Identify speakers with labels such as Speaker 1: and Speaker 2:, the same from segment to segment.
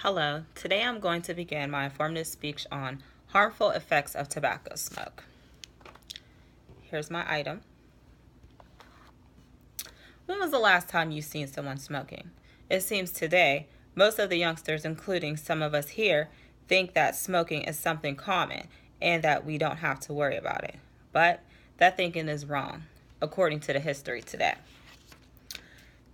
Speaker 1: Hello, today I'm going to begin my informative speech on harmful effects of tobacco smoke. Here's my item. When was the last time you seen someone smoking? It seems today, most of the youngsters, including some of us here, think that smoking is something common and that we don't have to worry about it. But that thinking is wrong, according to the history today.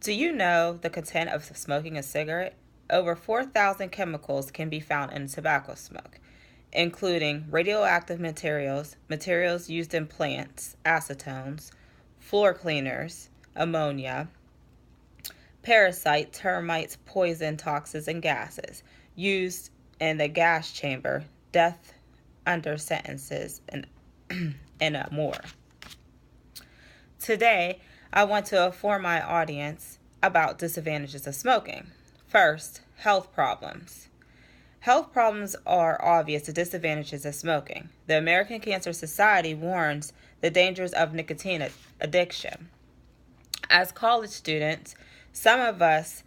Speaker 1: Do you know the content of smoking a cigarette? Over 4,000 chemicals can be found in tobacco smoke, including radioactive materials, materials used in plants, acetones, floor cleaners, ammonia, parasite, termites, poison, toxins, and gases used in the gas chamber, death under sentences, and more. Today, I want to inform my audience about disadvantages of smoking. First, health problems. Health problems are obvious the disadvantages of smoking. The American Cancer Society warns the dangers of nicotine addiction. As college students, some of us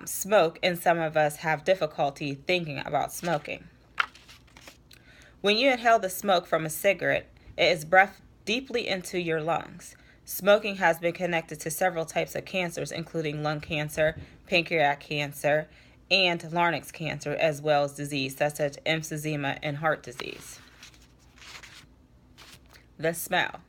Speaker 1: smoke and some of us have difficulty thinking about smoking. When you inhale the smoke from a cigarette, it is breathed deeply into your lungs. Smoking has been connected to several types of cancers, including lung cancer, pancreatic cancer, and larynx cancer, as well as disease such as emphysema and heart disease. The smell.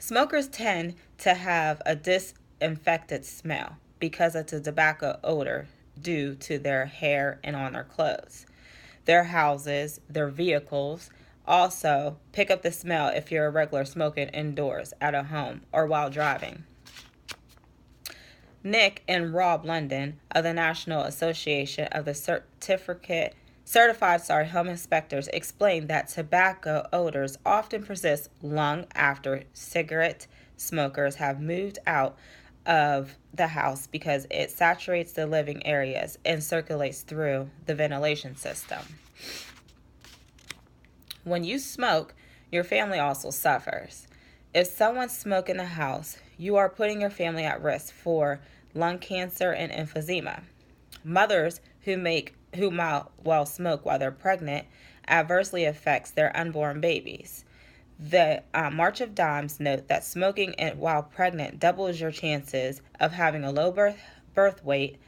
Speaker 1: Smokers tend to have a disinfected smell because of the tobacco odor due to their hair and on their clothes. Their houses, their vehicles, also pick up the smell if you're a regular smoking indoors, at a home, or while driving. Nick and Rob London of the National Association of the Certified Home Inspectors explained that tobacco odors often persist long after cigarette smokers have moved out of the house because it saturates the living areas and circulates through the ventilation system. When you smoke, your family also suffers. If someone smokes in the house, you are putting your family at risk for lung cancer and emphysema. Mothers who smoke while they're pregnant adversely affects their unborn babies. The March of Dimes note that smoking while pregnant doubles your chances of having a low birth weight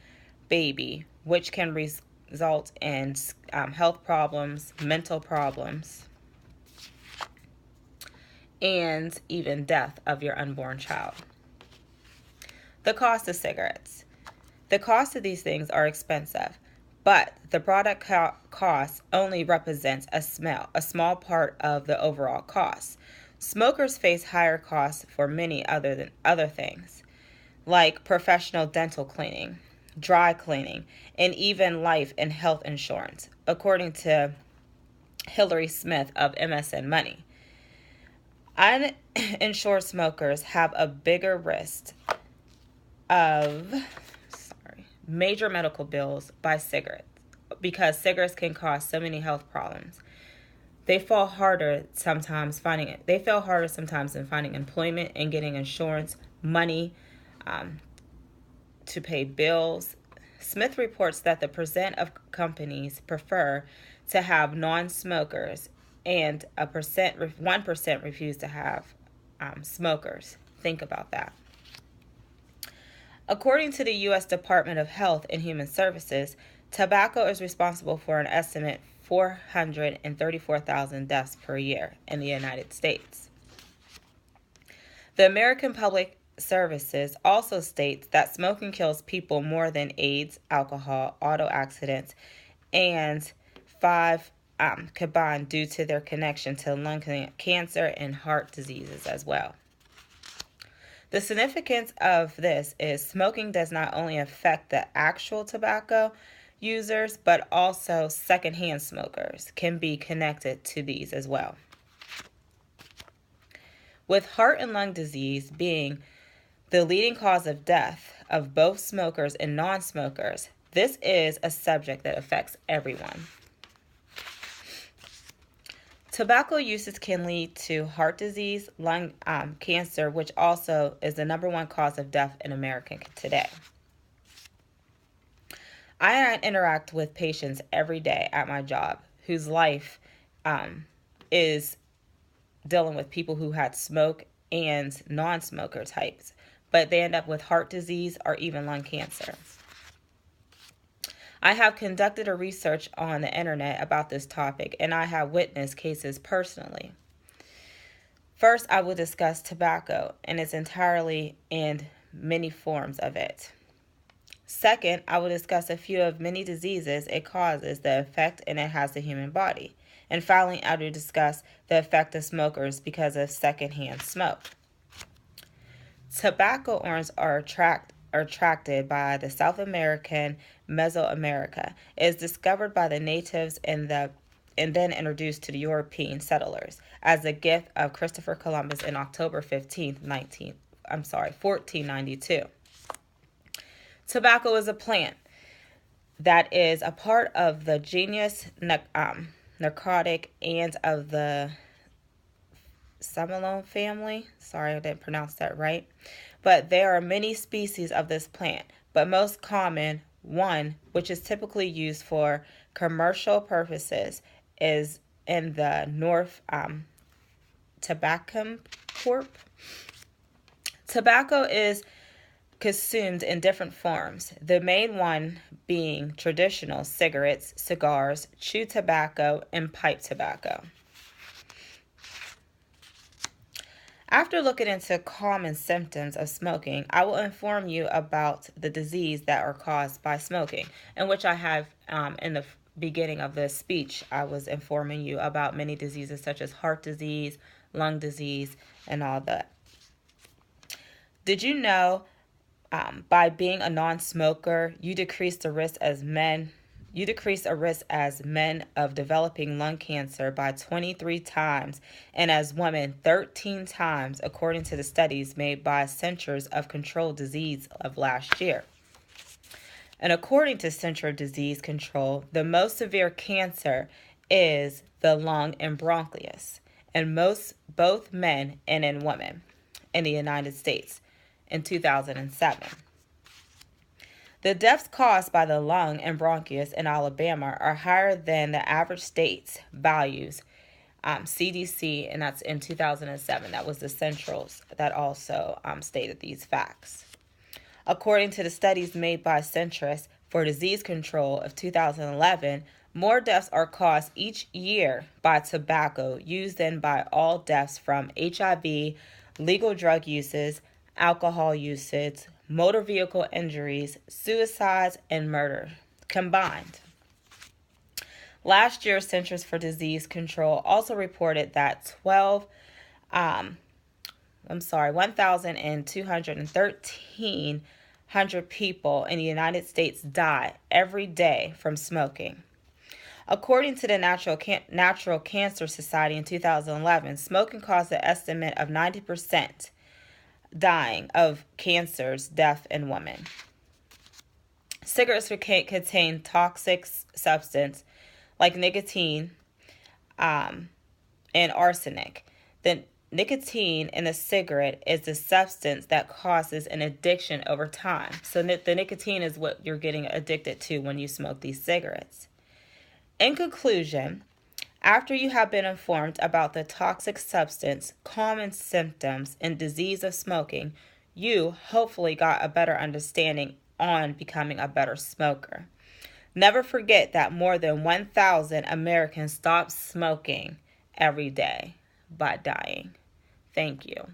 Speaker 1: baby, which can result in health problems, mental problems, and even death of your unborn child. The cost of cigarettes. The cost of these things are expensive, but the product cost only represents a small part of the overall cost. Smokers face higher costs for many other things, like professional dental cleaning, dry cleaning, and even life and health insurance, according to Hillary Smith of MSN Money. Uninsured smokers have a bigger risk of major medical bills by cigarettes because cigarettes can cause so many health problems. They fail harder sometimes in finding employment and getting insurance, money to pay bills. Smith reports that the percent of companies prefer to have non-smokers and 1% refuse to have smokers. Think about that. According to the U.S. Department of Health and Human Services, tobacco is responsible for an estimate 434,000 deaths per year in the United States. The American Public Services also states that smoking kills people more than AIDS, alcohol, auto accidents, and 5 combined due to their connection to lung cancer and heart diseases as well. The significance of this is smoking does not only affect the actual tobacco users, but also secondhand smokers can be connected to these as well. With heart and lung disease being the leading cause of death of both smokers and non-smokers, this is a subject that affects everyone. Tobacco usage can lead to heart disease, lung cancer, which also is the number one cause of death in America today. I interact with patients every day at my job whose life is dealing with people who had smoke and non-smoker types, but they end up with heart disease or even lung cancer. I have conducted a research on the internet about this topic, and I have witnessed cases personally. First, I will discuss tobacco and its entirely and many forms of it. Second, I will discuss a few of many diseases it causes, the effect it has on the human body. And finally, I will discuss the effect of smokers because of secondhand smoke. Tobacco owners are attracted by the South American Mesoamerica. It is discovered by the natives and then introduced to the European settlers as a gift of Christopher Columbus in October 1492. Tobacco is a plant that is a part of the genus narcotic and of the Semillon family. Sorry, I didn't pronounce that right. But there are many species of this plant, but most common one, which is typically used for commercial purposes, is in the North Tobacco Corp. Tobacco is consumed in different forms, the main one being traditional cigarettes, cigars, chewed tobacco, and pipe tobacco. After looking into common symptoms of smoking, I will inform you about the disease that are caused by smoking, in which I have in the beginning of this speech, I was informing you about many diseases such as heart disease, lung disease, and all that. Did you know by being a non-smoker, you decrease a risk as men of developing lung cancer by 23 times and as women 13 times, according to the studies made by Centers of Control Disease of last year. And according to Centers of Disease Control, the most severe cancer is the lung and bronchus in both men and in women in the United States in 2007. The deaths caused by the lung and bronchus in Alabama are higher than the average state's values. CDC, and that's in 2007. That was the Centrals that also stated these facts. According to the studies made by Centers for Disease Control of 2011, more deaths are caused each year by tobacco use than by all deaths from HIV, legal drug uses, alcohol usage, motor vehicle injuries, suicides, and murder combined. Last year, Centers for Disease Control also reported that 1,213 people in the United States die every day from smoking. According to the Natural Cancer Society in 2011, smoking caused an estimate of 90% dying of cancers, death in women. Cigarettes contain toxic substance like nicotine and arsenic. The nicotine in a cigarette is the substance that causes an addiction over time. So the nicotine is what you're getting addicted to when you smoke these cigarettes. In conclusion, after you have been informed about the toxic substance, common symptoms, and disease of smoking, you hopefully got a better understanding on becoming a better smoker. Never forget that more than 1,000 Americans stop smoking every day by dying. Thank you.